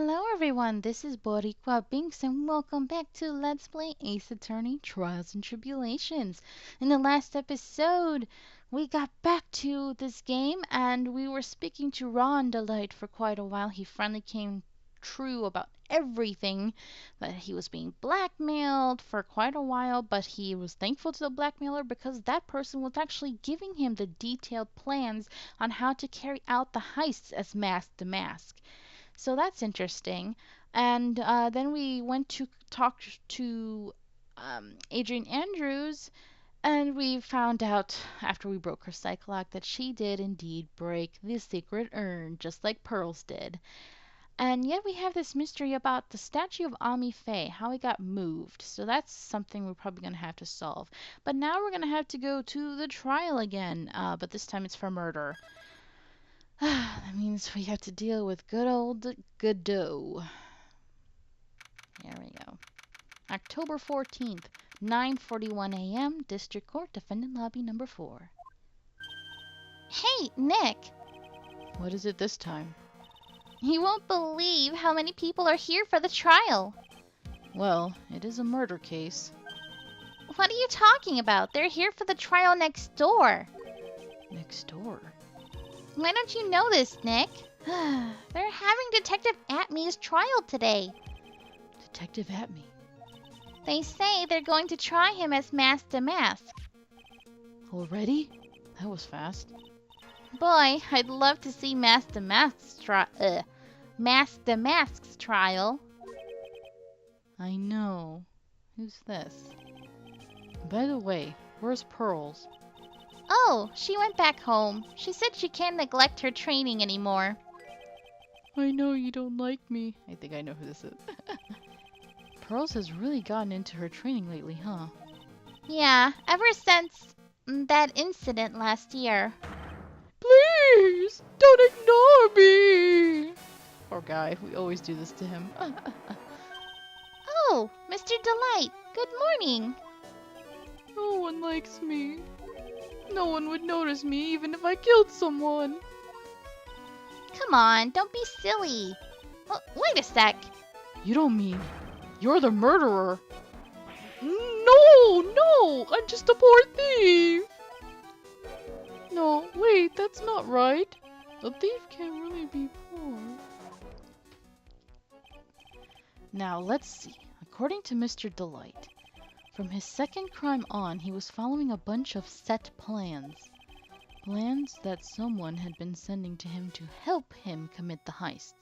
Hello everyone, this is Boricua Binks and welcome back to Let's Play Ace Attorney Trials and Tribulations. In the last episode, we got back to this game and we were speaking to Ron Delight for quite a while. He finally came true about everything, that he was being blackmailed for quite a while, but he was thankful to the blackmailer because that person was actually giving him the detailed plans on how to carry out the heists as Mask to Mask. So that's interesting. And then we went to talk to Adrian Andrews, and we found out after we broke her psycholock that she did indeed break the secret urn, just like Pearls did. And yet we have this mystery about the statue of Ami Faye, how it got moved. So that's something we're probably going to have to solve. But now we're going to have to go to the trial again, but this time it's for murder. That means we have to deal with good old Godot. There we go. October 14th, 9:41 a.m., District Court, Defendant Lobby number 4. Hey, Nick! What is it this time? You won't believe how many people are here for the trial. Well, it is a murder case. What are you talking about? They're here for the trial next door. Next door? Why don't you know this, Nick? They're having Detective Atme's trial today. Detective Atme? They say they're going to try him as Mask to Mask. Already? That was fast. Boy, I'd love to see Mask to Mask's trial. I know. Who's this? By the way, where's Pearls? Oh, she went back home. She said she can't neglect her training anymore. I know you don't like me. I think I know who this is. Pearls has really gotten into her training lately, huh? Yeah, ever since that incident last year. Please, don't ignore me! Poor guy, we always do this to him. Oh, Mr. Delight, good morning. No one likes me. No one would notice me even if I killed someone. Come on, don't be silly. Wait a sec. You don't mean you're the murderer? No, I'm just a poor thief. No, wait, that's not right. A thief can't really be poor. Now, let's see. According to Mr. Delight, from his second crime on, he was following a bunch of set plans. Plans that someone had been sending to him to help him commit the heists.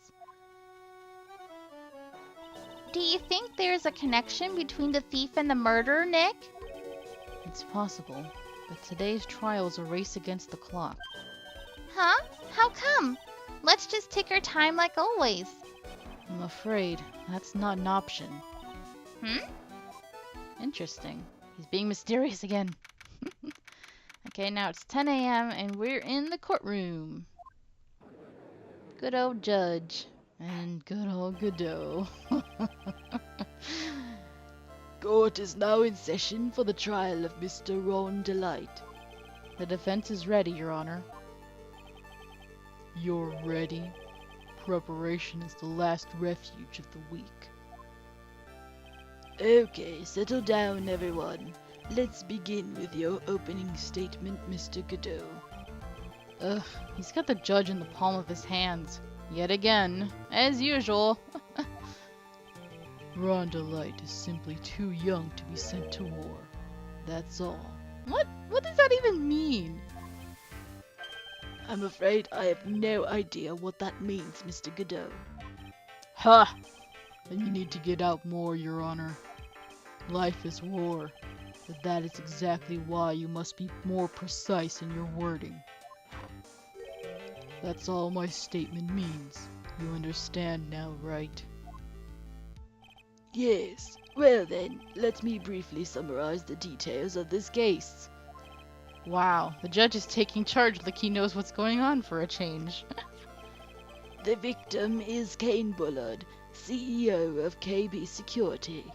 Do you think there's a connection between the thief and the murderer, Nick? It's possible, but today's trial is a race against the clock. Huh? How come? Let's just take our time like always. I'm afraid that's not an option. Interesting. He's being mysterious again. Okay, now it's 10 a.m. and we're in the courtroom. Good old judge. And good old Godot. Court is now in session for the trial of Mr. Ron Delight. The defense is ready, Your Honor. You're ready? Preparation is the last refuge of the weak. Okay, settle down, everyone. Let's begin with your opening statement, Mr. Godot. Ugh, he's got the judge in the palm of his hands. Yet again, as usual. Ron Delight is simply too young to be sent to war. That's all. What does that even mean? I'm afraid I have no idea what that means, Mr. Godot. Ha! Then you need to get out more, Your Honor. Life is war, but that is exactly why you must be more precise in your wording. That's all my statement means. You understand now, right? Yes. Well then, let me briefly summarize the details of this case. Wow, the judge is taking charge like he knows what's going on for a change. The victim is Kane Bullard, CEO of KB Security.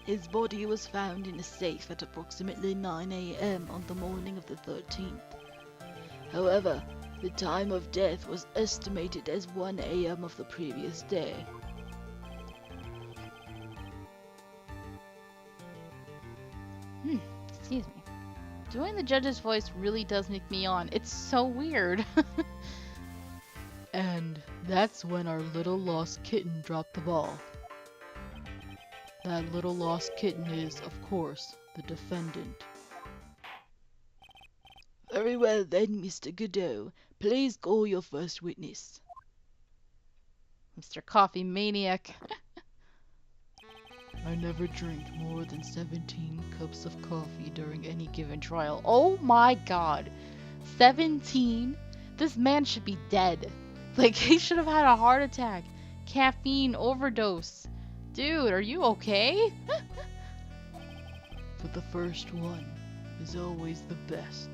His body was found in a safe at approximately 9 a.m. on the morning of the 13th. However, The time of death was estimated as 1 a.m. of the previous day. Excuse me. Doing the judge's voice really does make me yawn. It's so weird. And that's when our little lost kitten dropped the ball. That little lost kitten is, of course, the defendant. Very well then, Mr. Godot. Please call your first witness. Mr. Coffee Maniac. I never drink more than 17 cups of coffee during any given Trial. Oh my god. 17? This man should be dead. Like, he should have had a heart attack. Caffeine overdose. Dude, are you okay? But the first one is always the best.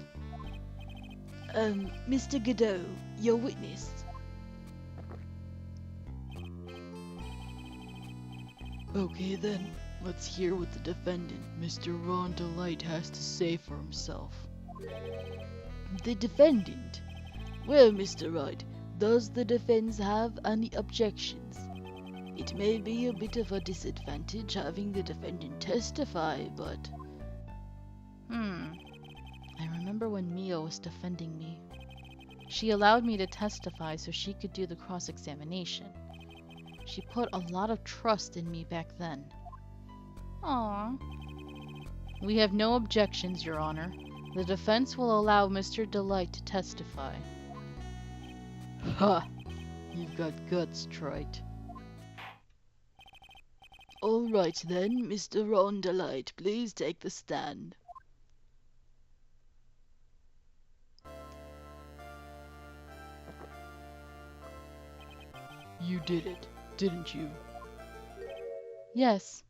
Mr. Godot, your witness. Okay then, let's hear what the defendant, Mr. Ron Delight, has to say for himself. The defendant? Well, Mr. Wright, does the defense have any objections? It may be a bit of a disadvantage having the defendant testify, but... I remember when Mio was defending me. She allowed me to testify so she could do the cross-examination. She put a lot of trust in me back then. Aww. We have no objections, Your Honor. The defense will allow Mr. Delight to testify. Ha! You've got guts, Trite. All right then, Mr. Ron Delight, please take the stand. You did it, didn't you? Yes.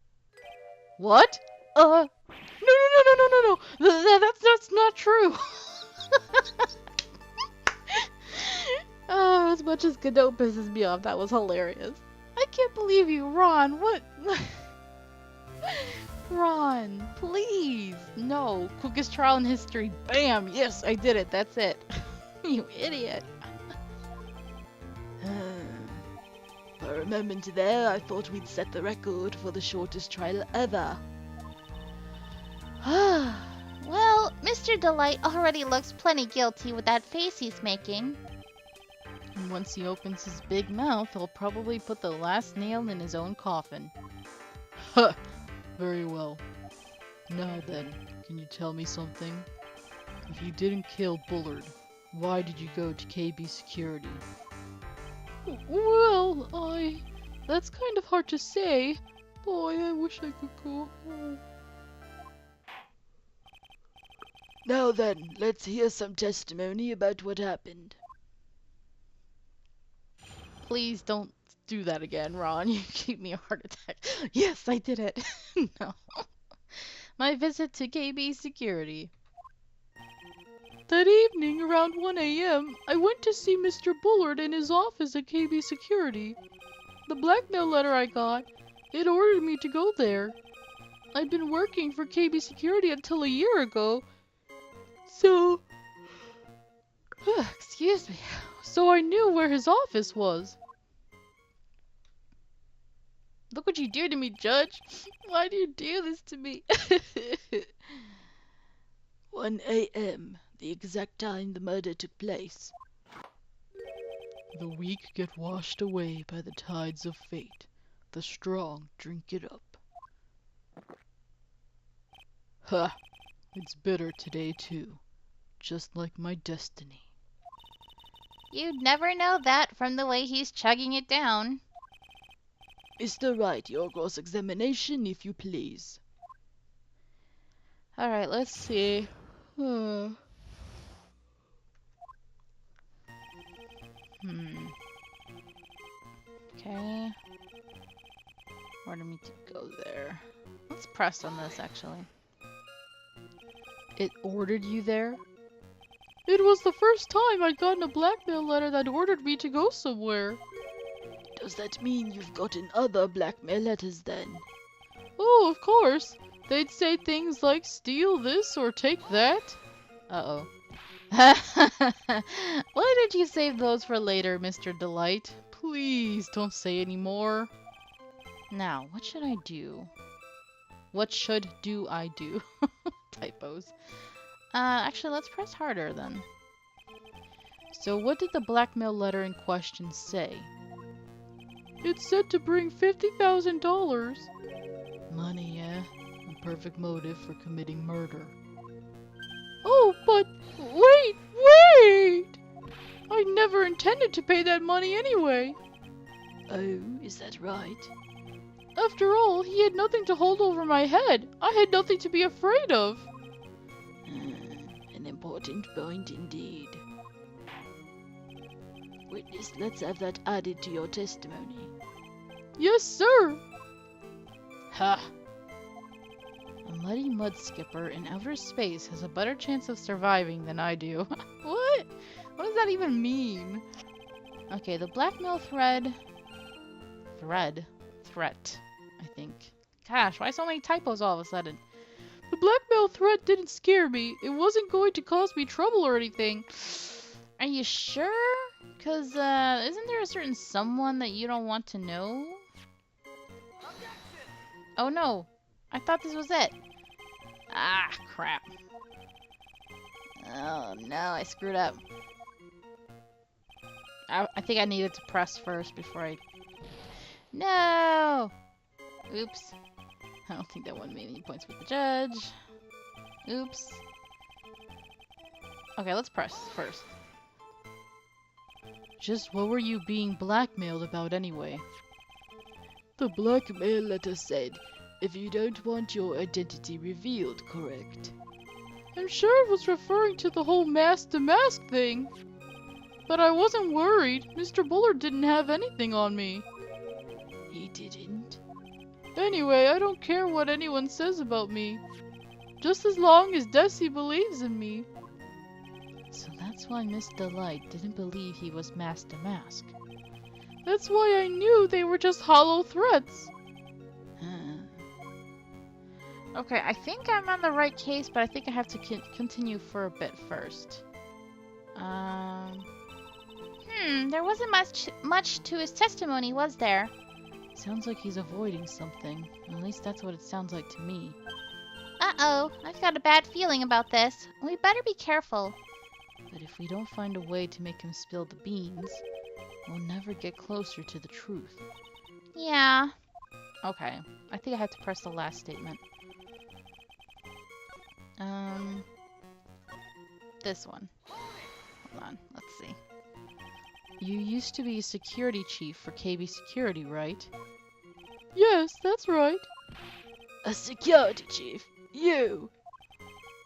What? No. That's not true. Oh, as much as Godot pisses me off, that was hilarious. I can't believe you, Ron. What? Ron, please. No. Quickest trial in history. Bam. Yes, I did it. That's it. You idiot. For a moment there, I thought we'd set the record for the shortest trial ever. Well, Mr. Delight already looks plenty guilty with that face he's making. And once he opens his big mouth, he'll probably put the last nail in his own coffin. Ha! Very well. Now then, can you tell me something? If you didn't kill Bullard, why did you go to KB Security? Well, that's kind of hard to say. Boy, I wish I could go home. Now then, let's hear some testimony about what happened. Please don't do that again, Ron. You gave me a heart attack. Yes, I did it. No. My visit to KB Security. That evening, around 1 a.m., I went to see Mr. Bullard in his office at KB Security. The blackmail letter I got, it ordered me to go there. I'd been working for KB Security until a year ago, so... Excuse me. So I knew where his office was. Look what you do to me, Judge. Why do you do this to me? 1 a.m., the exact time the murder took place. The weak get washed away by the tides of fate. The strong drink it up. Ha! It's bitter today, too. Just like my destiny. You'd never know that from the way he's chugging it down. Mr. Wright, your cross-examination, if you please. Alright, let's see. Okay. Order me to go there. Let's press on this, actually. It ordered you there? It was the first time I'd gotten a blackmail letter that ordered me to go somewhere. Does that mean you've gotten other blackmail letters then? Oh, of course. They'd say things like, steal this or take that. Uh-oh. Why did you save those for later, Mr. Delight? Please don't say any more. Now, what should I do? What should do I do? Typos. Actually, let's press harder then. So what did the blackmail letter in question say? It's said to bring $50,000. Money, eh? A perfect motive for committing murder. Oh, but wait! I never intended to pay that money anyway. Oh, is that right? After all, he had nothing to hold over my head. I had nothing to be afraid of. An important point indeed. Witness, let's have that added to your testimony. Yes, sir. Ha! A muddy mud skipper in outer space has a better chance of surviving than I do. What? What does that even mean? Okay, the blackmail threat, I think. Gosh, why so many typos all of a sudden? The blackmail threat didn't scare me. It wasn't going to cause me trouble or anything. Are you sure? Because, isn't there a certain someone that you don't want to know? Oh no, I thought this was it. Ah, crap. Oh no, I screwed up. I think I needed to press first before I... No! Oops. I don't think that one made any points with the judge. Oops. Okay, let's press first. Just what were you being blackmailed about anyway? The blackmail letter said, if you don't want your identity revealed, correct? I'm sure it was referring to the whole mask-to-mask thing. But I wasn't worried. Mr. Bullard didn't have anything on me. He didn't? Anyway, I don't care what anyone says about me. Just as long as Desi believes in me. So that's why Miss Delight didn't believe he was mask-to-mask. That's why I knew they were just hollow threats. Okay, I think I'm on the right case, but I think I have to continue for a bit first. There wasn't much to his testimony, was there? Sounds like he's avoiding something. At least that's what it sounds like to me. Uh-oh, I've got a bad feeling about this. We better be careful. But if we don't find a way to make him spill the beans, we'll never get closer to the truth. Yeah. Okay, I think I have to press the last statement. This one. Hold on, let's see. You used to be a security chief for KB Security, right? Yes, that's right. A security chief? You?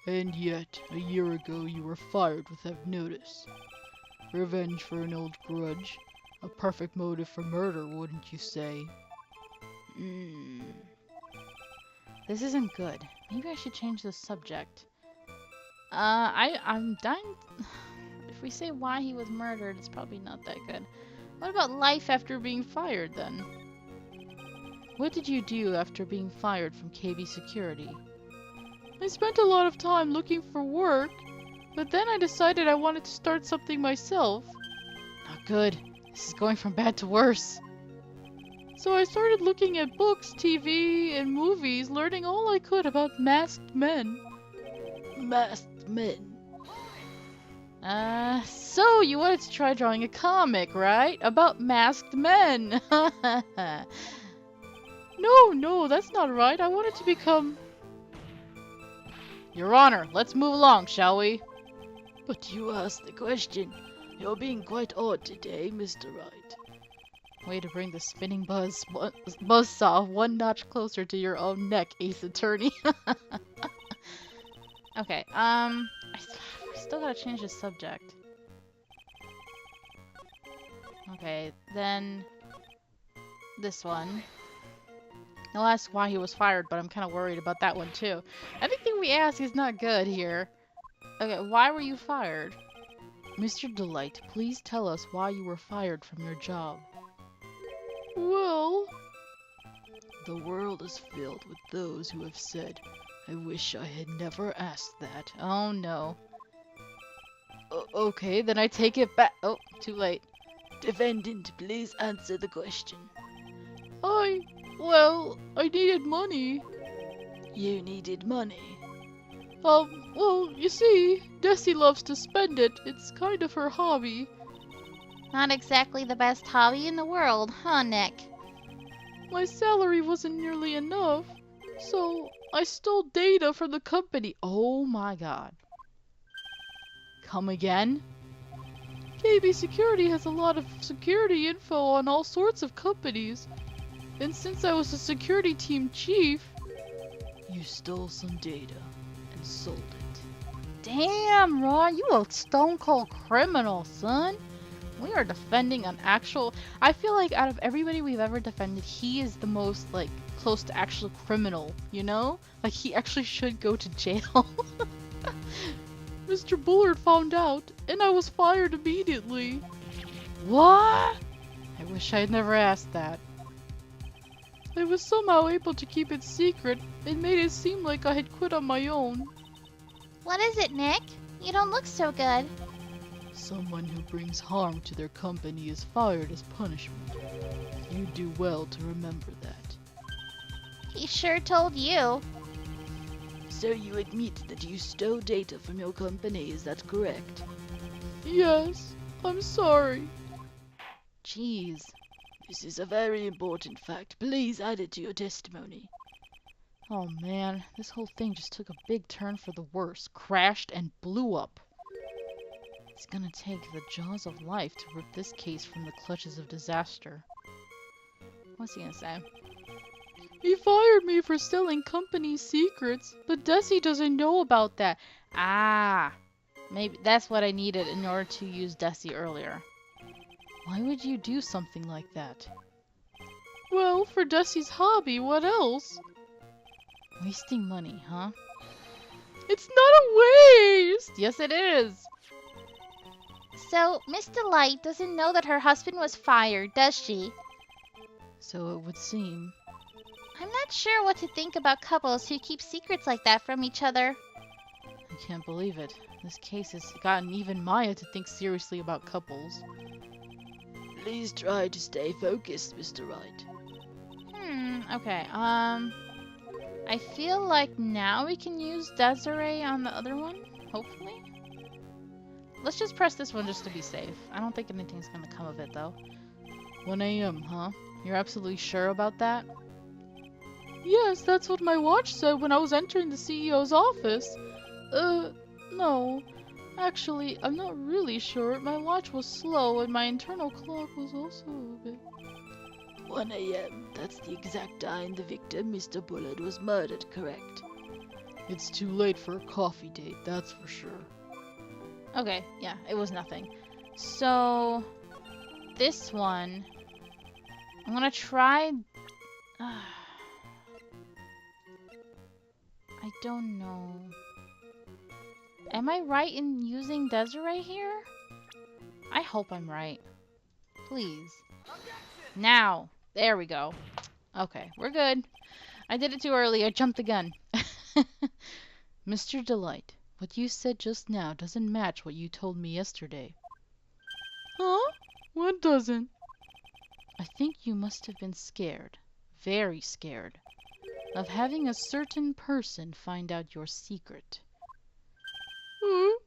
And yet, a year ago you were fired without notice. Revenge for an old grudge. A perfect motive for murder, wouldn't you say? This isn't good. Maybe I should change the subject. I'm dying... If we say why he was murdered, it's probably not that good. What about life after being fired, then? What did you do after being fired from KB Security? I spent a lot of time looking for work, but then I decided I wanted to start something myself. Not good. This is going from bad to worse. So I started looking at books, TV, and movies, learning all I could about masked men. Masked men? So you wanted to try drawing a comic, right? About masked men. No, that's not right. I wanted to become... Your Honor, let's move along, shall we? But you asked the question. You're being quite odd today, Mr. Wright. Way to bring the spinning buzzsaw one notch closer to your own neck, Ace Attorney. Okay, I still gotta change the subject. Okay, then this one. I'll ask why he was fired, but I'm kind of worried about that one too. Anything we ask is not good here. Okay, why were you fired? Mr. Delight, please tell us why you were fired from your job. Well... The world is filled with those who have said, I wish I had never asked that. Oh no. Okay, then I take it back. Oh, too late. Defendant, please answer the question. I needed money. You needed money. Well, you see, Desi loves to spend it. It's kind of her hobby. Not exactly the best hobby in the world, huh, Nick? My salary wasn't nearly enough, so I stole data from the company. Oh my god. Come again? KB Security has a lot of security info on all sorts of companies. And since I was a security team chief, You stole some data and sold it. Damn, Ron, you a stone cold criminal, son. We are defending an actual. I feel like out of everybody we've ever defended, he is the most like close to actual criminal. You know, like he actually should go to jail. Mr. Bullard found out, and I was fired immediately. What? I wish I had never asked that. I was somehow able to keep it secret and made it seem like I had quit on my own. What is it, Nick? You don't look so good. Someone who brings harm to their company is fired as punishment. You do well to remember that. He sure told you. So you admit that you stole data from your company, is that correct? Yes, I'm sorry. Jeez. This is a very important fact. Please add it to your testimony. Oh man, this whole thing just took a big turn for the worse. Crashed and blew up. It's gonna take the jaws of life to rip this case from the clutches of disaster. What's he gonna say? He fired me for stealing company secrets, but Desi doesn't know about that. Ah, maybe that's what I needed in order to use Desi earlier. Why would you do something like that? Well, for Desi's hobby, what else? Wasting money, huh? It's not a waste! Yes, it is! So, Miss Delight doesn't know that her husband was fired, does she? So it would seem. I'm not sure what to think about couples who keep secrets like that from each other. I can't believe it. This case has gotten even Maya to think seriously about couples. Please try to stay focused, Mr. Wright. Okay, I feel like now we can use Desiree on the other one, hopefully. Let's just press this one just to be safe. I don't think anything's gonna come of it, though. 1 a.m., huh? You're absolutely sure about that? Yes, that's what my watch said when I was entering the CEO's office. No. Actually, I'm not really sure. My watch was slow and my internal clock was also a bit... 1 a.m. That's the exact time the victim, Mr. Bullard, was murdered, correct? It's too late for a coffee date, that's for sure. Okay, yeah, it was nothing. So, this one, I'm gonna try... I don't know. Am I right in using Desiree here? I hope I'm right. Please. Now! There we go. Okay, we're good. I did it too early. I jumped the gun. Mr. Delight, what you said just now doesn't match what you told me yesterday. Huh? What doesn't? I think you must have been scared, very scared, of having a certain person find out your secret. Hmm?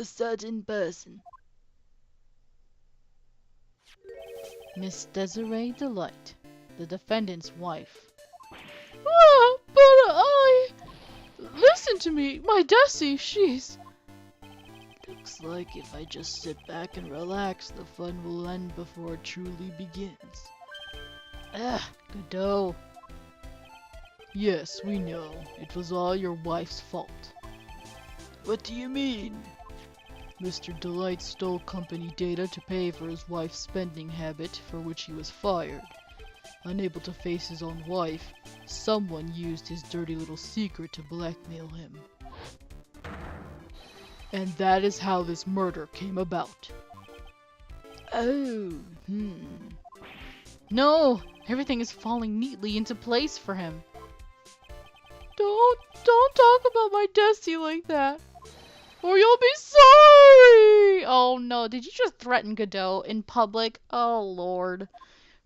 A certain person. Miss Desiree Delight, the defendant's wife. Listen to me! My Desi, she's... Looks like if I just sit back and relax, the fun will end before it truly begins. Godot. Yes, we know. It was all your wife's fault. What do you mean? Mr. Delight stole company data to pay for his wife's spending habit, for which he was fired. Unable to face his own wife, someone used his dirty little secret to blackmail him. And that is how this murder came about. Oh, No! Everything is falling neatly into place for him. Don't talk about my Desi like that. or you'll be sorry! Oh no, did you just threaten Godot in public? Oh lord.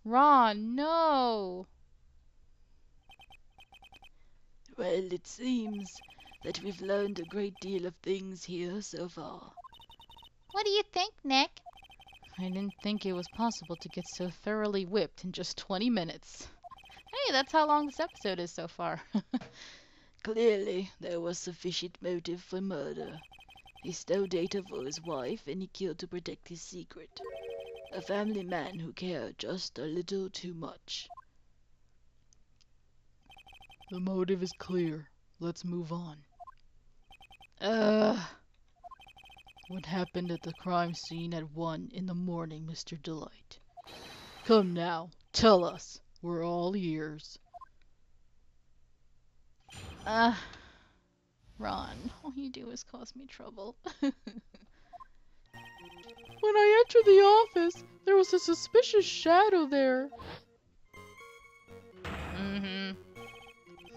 Ron, no! Well, it seems that we've learned a great deal of things here so far. What do you think, Nick? I didn't think it was possible to get so thoroughly whipped in just 20 minutes. Hey, that's how long this episode is so far. Clearly, there was sufficient motive for murder. He stole data for his wife and he killed to protect his secret. A family man who cared just a little too much. The motive is clear. Let's move on. What happened at the crime scene at 1 in the morning, Mr. Delight? Come now, tell us. We're all ears. Ron, all you do is cause me trouble. When I entered the office, there was a suspicious shadow there. Mm-hmm.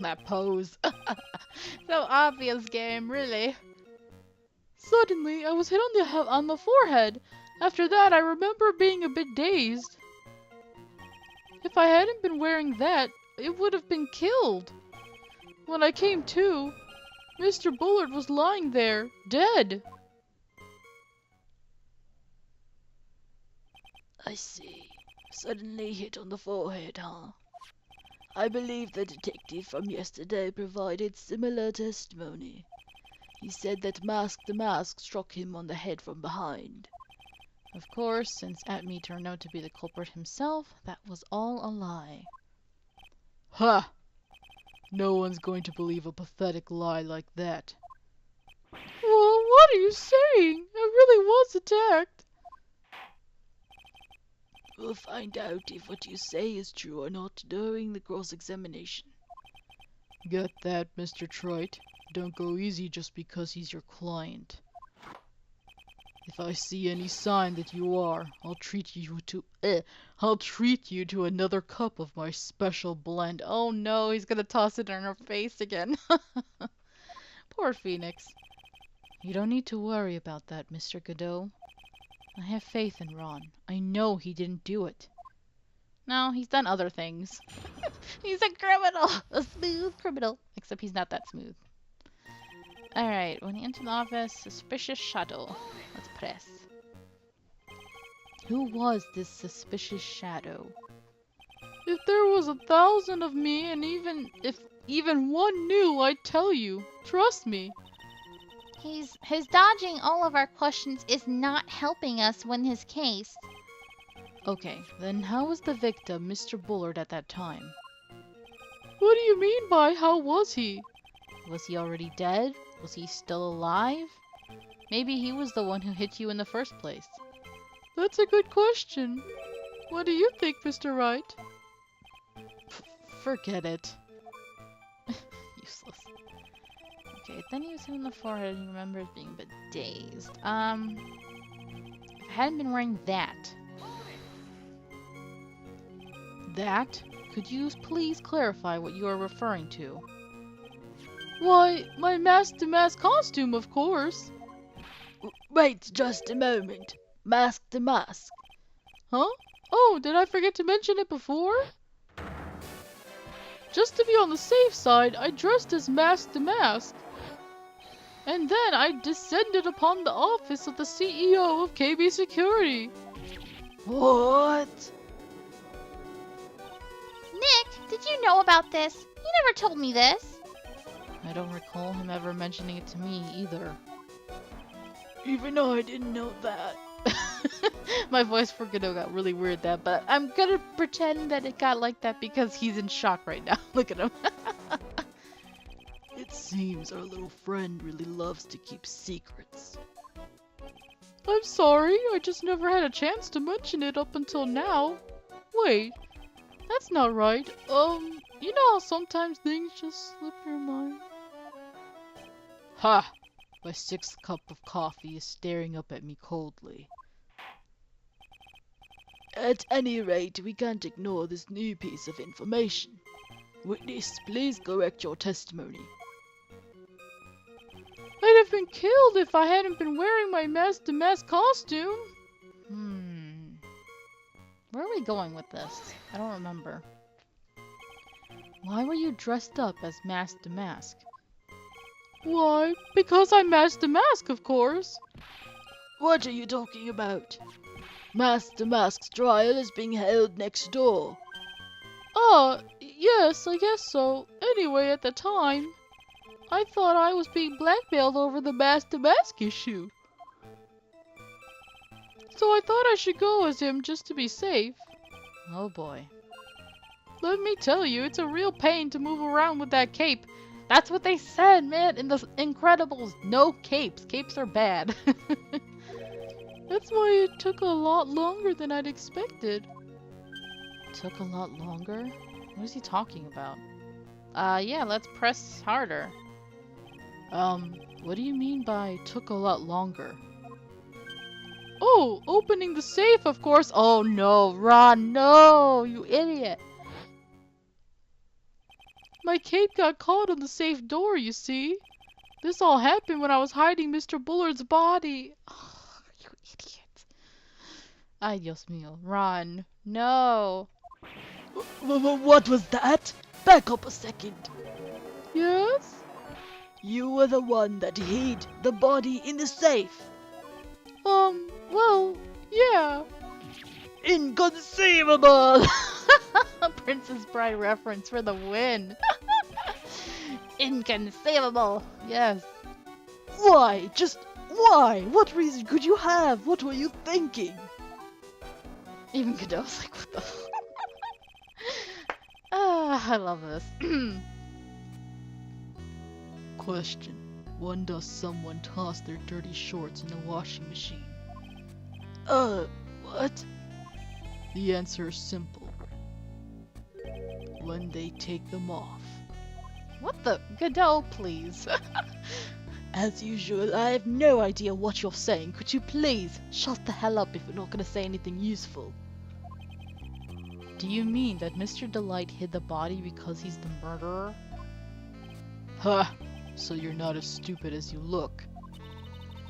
That pose. So obvious, game, really. Suddenly, I was hit on the forehead. After that, I remember being a bit dazed. If I hadn't been wearing that, it would have been killed. When I came to, Mr. Bullard was lying there, dead. I see. Suddenly hit on the forehead, huh? I believe the detective from yesterday provided similar testimony. He said that the mask struck him on the head from behind. Of course, since Atme turned out to be the culprit himself, that was all a lie. Ha! No one's going to believe a pathetic lie like that. Well, what are you saying? I really was attacked. We'll find out if what you say is true or not during the cross-examination. Get that, Mr. Trite. Don't go easy just because he's your client. If I see any sign that you are, I'll treat you to another cup of my special blend. Oh no, he's gonna toss it in her face again. Poor Phoenix. You don't need to worry about that, Mr. Godot. I have faith in Ron. I know he didn't do it. No, he's done other things. He's a criminal. A smooth criminal. Except he's not that smooth. Alright, when he entered the office, suspicious shadow. Let's press. Who was this suspicious shadow? If there was 1,000 of me, and if even one knew, I'd tell you. Trust me. His dodging all of our questions is not helping us win his case. Okay, then how was the victim, Mr. Bullard, at that time? What do you mean by how was he? Was he already dead? Was he still alive? Maybe he was the one who hit you in the first place. That's a good question. What do you think, Mr. Wright? Forget it. Useless. Okay, then he was hit on the forehead and he remembers being a bit dazed. If I hadn't been wearing that. That? Could you please clarify what you are referring to? Why, my mask-to-mask costume, of course. Wait just a moment. Mask to mask. Huh? Oh, did I forget to mention it before? Just to be on the safe side, I dressed as mask to mask. And then I descended upon the office of the CEO of KB Security. What? Nick, did you know about this? You never told me this. I don't recall him ever mentioning it to me either. Even I didn't know that. My voice for Godot got really weird there, but I'm gonna pretend that it got like that because he's in shock right now. Look at him. It seems our little friend really loves to keep secrets. I'm sorry, I just never had a chance to mention it up until now. Wait, that's not right. You know how sometimes things just slip your mind? Ha! My sixth cup of coffee is staring up at me coldly. At any rate, we can't ignore this new piece of information. Witness, please correct your testimony. I'd have been killed if I hadn't been wearing my mask-to-mask costume. Where are we going with this? I don't remember. Why were you dressed up as Mask to Mask? Why? Because I masked the mask, of course. What are you talking about? Master Mask's trial is being held next door. Yes, I guess so. Anyway, at the time, I thought I was being blackmailed over the mask-to-mask issue. So I thought I should go as him just to be safe. Oh boy. Let me tell you, it's a real pain to move around with that cape. That's what they said, man, in the Incredibles. No capes. Capes are bad. That's why it took a lot longer than I'd expected. Took a lot longer? What is he talking about? Yeah, let's press harder. What do you mean by took a lot longer? Oh, opening the safe, of course. Oh no, Ron, no, you idiot. My cape got caught on the safe door, you see. This all happened when I was hiding Mr. Bullard's body. Oh, you idiot. Ay, Dios mío. Ron, no. What was that? Back up a second. Yes? You were the one that hid the body in the safe. Well, yeah. Inconceivable! Princess Bride reference for the win. Inconceivable. Yes. Why? Just why? What reason could you have? What were you thinking? Even Godot's like, what the f- Ah, I love this. Question. When does someone toss their dirty shorts in the washing machine? What? The answer is simple. When they take them off. What the? Godot, please. As usual, I have no idea what you're saying. Could you please shut the hell up if you're not gonna say anything useful? Do you mean that Mr. Delight hid the body because he's the murderer? Ha! So you're not as stupid as you look.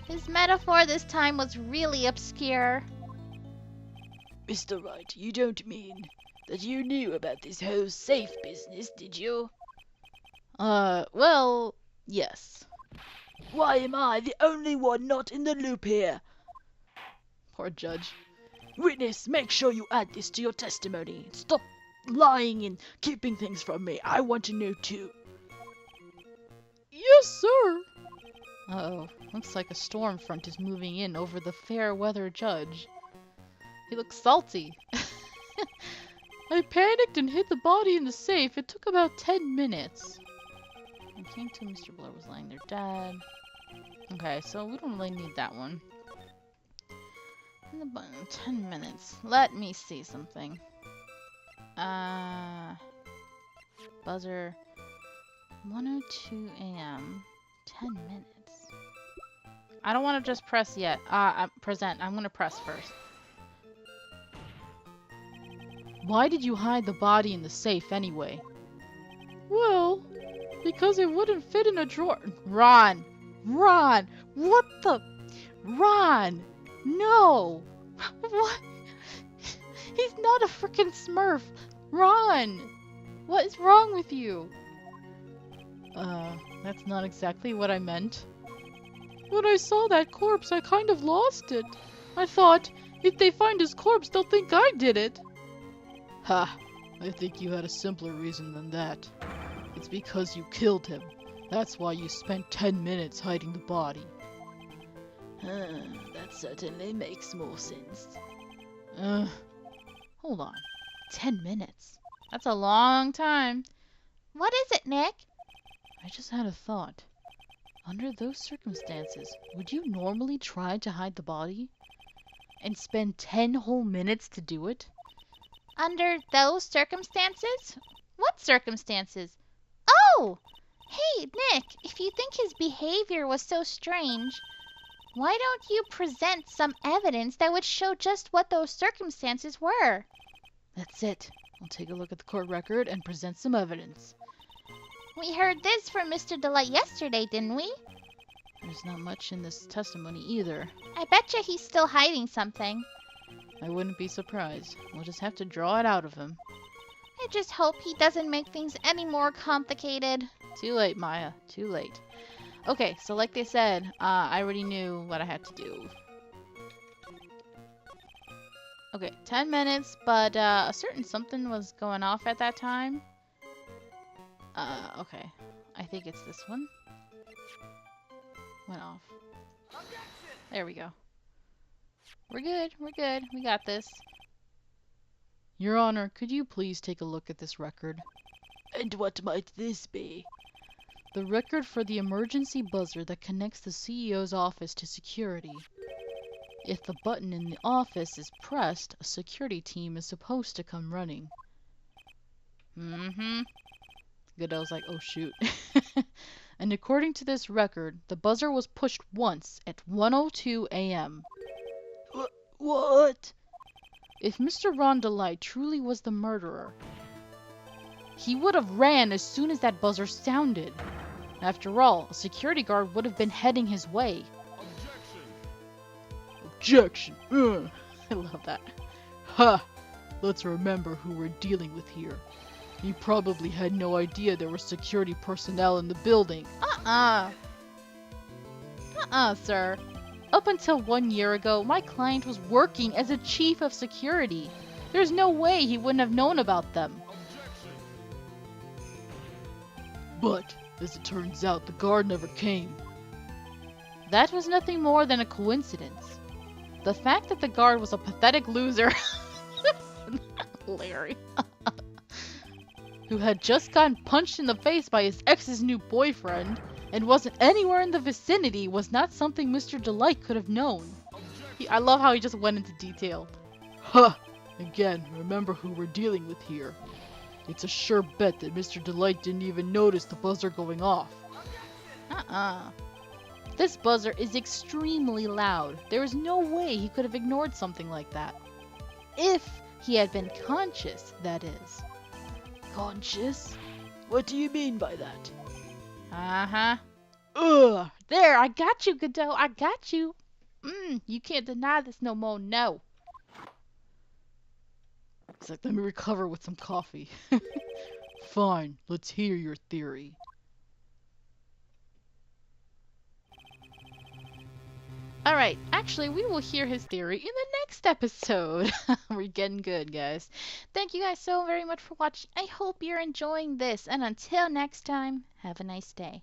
His metaphor this time was really obscure. Mr. Wright, you don't mean that you knew about this whole safe business, did you? Well, yes. Why am I the only one not in the loop here? Poor judge. Witness, make sure you add this to your testimony. Stop lying and keeping things from me. I want to know too. Yes, sir. Uh-oh. Looks like a storm front is moving in over the fair weather judge. He looks salty. I panicked and hid the body in the safe. It took about 10 minutes. I came to Mr. Blair was lying there dead. Okay, so we don't really need that one. In the button, 10 minutes. Let me see something. Buzzer. 1:02 a.m. 10 minutes. I don't want to just press yet. Present. I'm gonna press first. Why did you hide the body in the safe anyway? Well, because it wouldn't fit in a drawer. Ron! Ron! What the? Ron! No! What? He's not a freaking Smurf! Ron! What is wrong with you? That's not exactly what I meant. When I saw that corpse, I kind of lost it. I thought, if they find his corpse, they'll think I did it. Ha! I think you had a simpler reason than that. It's because you killed him. That's why you spent 10 minutes hiding the body. That certainly makes more sense. Hold on. 10 minutes. That's a long time. What is it, Nick? I just had a thought. Under those circumstances, would you normally try to hide the body? And spend 10 whole minutes to do it? Under those circumstances? What circumstances? Oh! Hey, Nick, if you think his behavior was so strange, why don't you present some evidence that would show just what those circumstances were? That's it. I'll take a look at the court record and present some evidence. We heard this from Mr. Delight yesterday, didn't we? There's not much in this testimony either. I betcha he's still hiding something. I wouldn't be surprised. We'll just have to draw it out of him. I just hope he doesn't make things any more complicated. Too late, Maya. Too late. Okay, so like they said, I already knew what I had to do. Okay, 10 minutes, but a certain something was going off at that time. Okay. I think it's this one. Went off. There we go. We're good. We're good. We got this. Your Honor, could you please take a look at this record? And what might this be? The record for the emergency buzzer that connects the CEO's office to security. If the button in the office is pressed, a security team is supposed to come running. Godot's like, oh shoot. And according to this record, the buzzer was pushed once at 1:02 a.m. What? If Mr. Rondelite truly was the murderer, he would have ran as soon as that buzzer sounded. After all, a security guard would have been heading his way. Objection. I love that. Ha! Let's remember who we're dealing with here. He probably had no idea there were security personnel in the building. Sir. Up until 1 year ago, my client was working as a chief of security. There's no way he wouldn't have known about them. But, as it turns out, the guard never came. That was nothing more than a coincidence. The fact that the guard was a pathetic loser, Larry, who had just gotten punched in the face by his ex's new boyfriend and wasn't anywhere in the vicinity was not something Mr. Delight could have known. I love how he just went into detail. Ha! Again, remember who we're dealing with here. It's a sure bet that Mr. Delight didn't even notice the buzzer going off. This buzzer is extremely loud. There is no way he could have ignored something like that. If he had been conscious, that is. Conscious? What do you mean by that? Ugh! There, I got you, Godot. I got you. You can't deny this no more, no. It's like, let me recover with some coffee. Fine, let's hear your theory. Alright, actually, we will hear his theory in the next episode. We're getting good, guys. Thank you guys so very much for watching. I hope you're enjoying this. And until next time, have a nice day.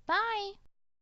Bye!